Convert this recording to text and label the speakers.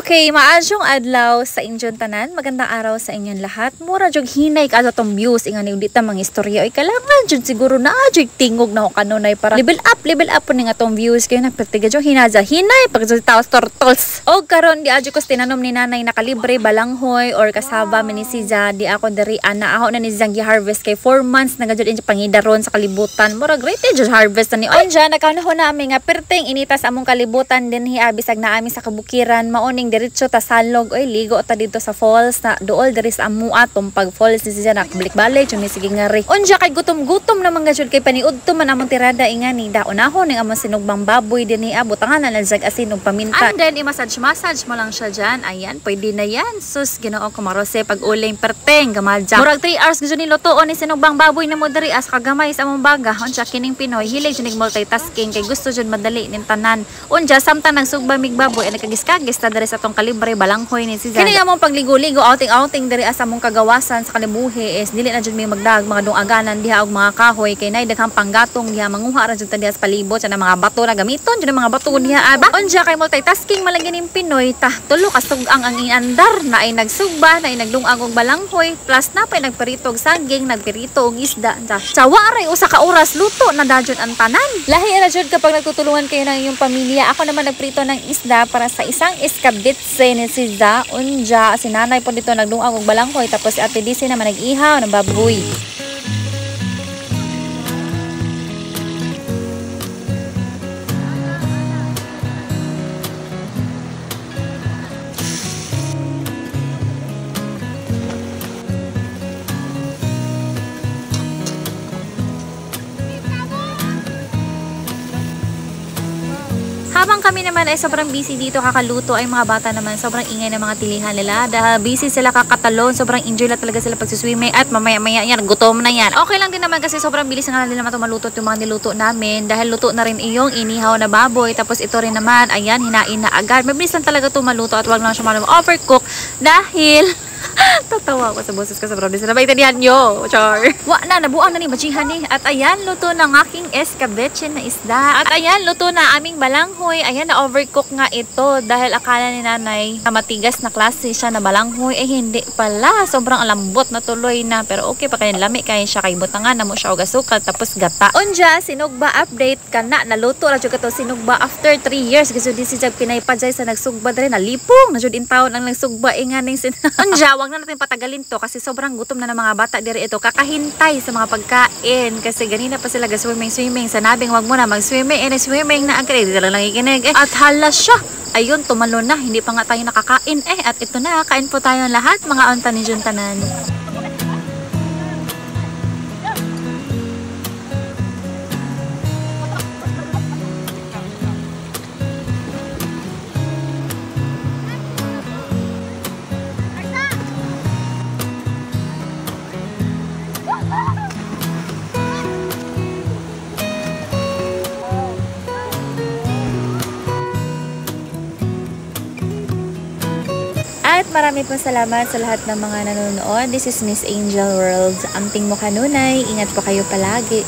Speaker 1: Okay, maasyong adlaw sa inyong tanan. Magandang araw sa inyong lahat. Mura jud hinay ka atong views inga ni dita mga istorya. Oy kalangan jud siguro na jud tingog na ko kanunay para level up po ning atong views kay nagpertiga jud hinaza hinay pag jud taos tortols. Og karon di adyo ko tinanom ni nanay na kalibre balanghoy or kasaba ni siya di ako diri ana ako na ni Zangi harvest kay 4 months na jud inyo pangidaron sa kalibutan. Mura great jud harvest na ni. Onja nakaunahon na ami nga perting inita sa among kalibutan din hi bisag na ami sa kabukiran maoning diretso ta salog oy ligo ta dito sa falls na duol diri sa amua tumpag falls ni siya nakabalik-balik jud ni sige ngari. Onja kay gutom na mga jud kay paniudto man among tirada ingani daonahon ning among sinugbang baboy dinhi butangan na lang asin ug paminta. And then i-massage mo lang siya dyan. Ayan, pwede na yan. Sus, Ginoo ko marose pag uling perteng gamadya. Murag 3 hours gyud ni lutoon ni sinugbang baboy na mo diri as kagamay sa among baga. Onja kining Pinoy hilig jud multitasking kay gusto jud madali nin tanan. Onja samtang nagsugba mig baboy ani kagis-kagis ta diri sa tong kalibre balanghoy ni si Zan. Kini among pagligo-ligo outing diri as among kagawasan sa kalibuhi is dili na jud may magdag mga dungaganan diha og mga kahoy kay nay daghang panggatong diha manguha ra jud ta diha sa palibot sa mga bato na gamiton jud mga bato diha aba. Onja kay multitasking malagi ning Pinoy ta tulo ka sugang ang iandar na ay nagsugba na ay nagdungag og balanghoy plus na pay nagperito og saging nagperito og isda. Sawa ray usa ka oras luto na dajon ang tanan. Lahi ra jud kapag nagtutulungan kayo ng iyong pamilya. Ako naman nagprito ng isda para sa isang iskabitse ni Siza. Onja si nanay po dito nagdungag og balanghoy tapos si Ate Disi naman nag-ihaw ng baboy. Habang kami naman ay sobrang busy dito kakaluto ay mga bata naman sobrang ingay ng mga tilihan nila dahil busy sila kakatalon, sobrang enjoy lang talaga sila pagsiswimming at mamaya-maya yan, gutom na yan. Okay lang din naman kasi sobrang bilis nga nila maluto yung mga niluto namin dahil luto na rin iyong inihaw na baboy tapos ito rin naman, ayan, hinain na agad. Mabilis lang talaga ito maluto at wag lang siya overcook dahil tatawa ako sa boses ko sa brownies. Nabaitanihan nyo, char. Nabuang na ni Machihan ni. At ayan, luto ng aking escabeche na isda. At ayan, luto na aming balanghoy. Ayan, na-overcook nga ito. Dahil akala ni nanay na matigas na klase siya na balanghoy. Eh, hindi pala. Sobrang lambot na tuloy na. Pero okay pa kaya lami. Kaya siya kay butangan na mo siya o gasukal. Tapos gata. Onja, sinugba update ka na. Naluto na juga to sinugba after 3 years. Kasi di siya pinaypadsay sa nagsugba dali. Nalipong. Najud in taon ang nagsugba. Inganing Onja, wag na natin patagalin to kasi sobrang gutom na ng mga bata diri ito kakahintay sa mga pagkain kasi ganina pa sila swimming sa nabing wag mo na mag-swimming na ang dito lang ikinig at hala siya ayun tumalo na hindi pa nga tayo nakakain at ito na kain po tayo lahat mga onta ni Juntanan. At marami pong salamat sa lahat ng mga nanonood. This is Miss Angel World. Amting mo kanunay. Ingat po kayo palagi.